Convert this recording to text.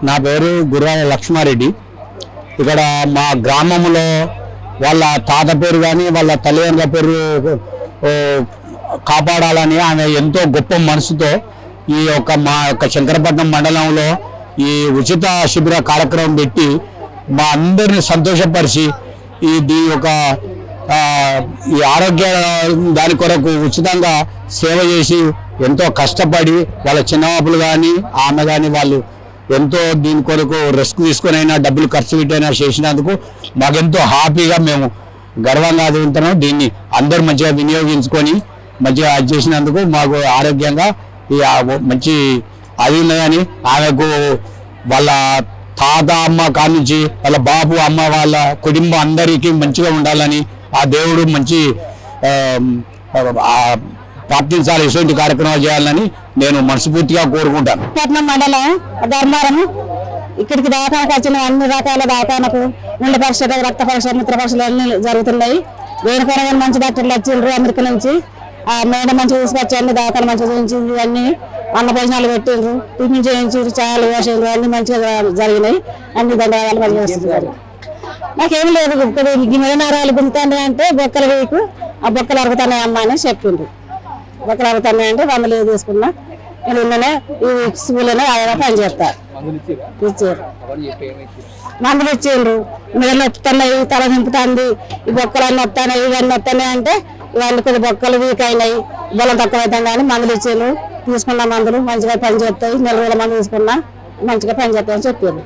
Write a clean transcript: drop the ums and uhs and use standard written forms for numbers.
నా పేరు గుర్రాల లక్ష్మారెడ్డి. ఇక్కడ మా గ్రామంలో వాళ్ళ తాత పేరు కానీ వాళ్ళ తల్లిదండ్రుల పేరు కాపాడాలని ఆమె ఎంతో గొప్ప మనసుతో ఈ యొక్క మా యొక్క శంకరపట్నం మండలంలో ఈ ఉచిత శిబిర కార్యక్రమం పెట్టి మా అందరిని సంతోషపరిచి దీని యొక్క ఈ ఆరోగ్య దాని కొరకు ఉచితంగా సేవ చేసి ఎంతో కష్టపడి వాళ్ళ చిన్నవాపులు కానీ ఆమె కానీ వాళ్ళు ఎంతో దీని కొరకు రిస్క్ తీసుకొని అయినా డబ్బులు ఖర్చు పెట్టైనా చేసినందుకు మాకెంతో హ్యాపీగా మేము గర్వంగా ఉంటున్నాం. దీన్ని అందరూ మంచిగా వినియోగించుకొని మంచిగా అది చేసినందుకు మాకు ఆరోగ్యంగా మంచి అది ఉన్నదని ఆమెకు వాళ్ళ తాత అమ్మ కానించి వాళ్ళ బాబు అమ్మ వాళ్ళ కుటుంబం అందరికీ మంచిగా ఉండాలని ఆ దేవుడు మంచి ప్రార్థించాలి. ఇటువంటి కార్యక్రమాలు చేయాలని నేను మనస్ఫూర్తిగా కోరుకుంటాను. పట్నం మండలం ధర్మారం ఇక్కడికి దాఖాలకు వచ్చిన అన్ని రకాల దాఖాలకు గుండె పరీక్ష రక్త పరీక్ష మూత్ర పరీక్షలు అన్ని జరుగుతున్నాయి. దేనికైనా మంచి డాక్టర్లు వచ్చిండ్రు అమెరికా నుంచి. ఆ మేడం మంచిగా తీసుకొచ్చి అన్ని దాఖలు మంచిగా చూపించింది. అన్ని అన్న భోజనాలు పెట్టిండ్రు, టిఫిన్ చేయించారు, చాలు వేసిండ్రు, అన్ని మంచిగా జరిగినాయి. అన్ని దండవాళ్ళు మంచిగా వస్తున్నారు. నాకేం లేదు మిరనారాలు గుంజుతాండి అంటే బొక్కలు వేయకు ఆ బొక్కలు అరుగుతున్నాయి అమ్మ అని చెప్పిండ్రు. బొక్కలు అరుగుతున్నాయి అంటే వందలు తీసుకున్నా. నేను ఉన్ననే ఈ స్కూల్లోనే ఆయన పని చేస్తారు. ఇచ్చారు మందులు ఇచ్చిండ్రు. మిరలు వస్తున్నాయి, తల నింపుతుంది, ఈ బొక్కలు అన్నీ వస్తున్నాయి, ఇవన్నీ వస్తున్నాయి అంటే ఇవన్నీ కొద్ది బొక్కలు వీక్ అయినాయి, బలం తక్కువ అవుతాం కానీ మందులు ఇచ్చిండ్రు. తీసుకున్న మందులు మంచిగా పని చేస్తాయి. 4 రోజుల మందు తీసుకున్నా మంచిగా పని చేస్తాయని చెప్పారు.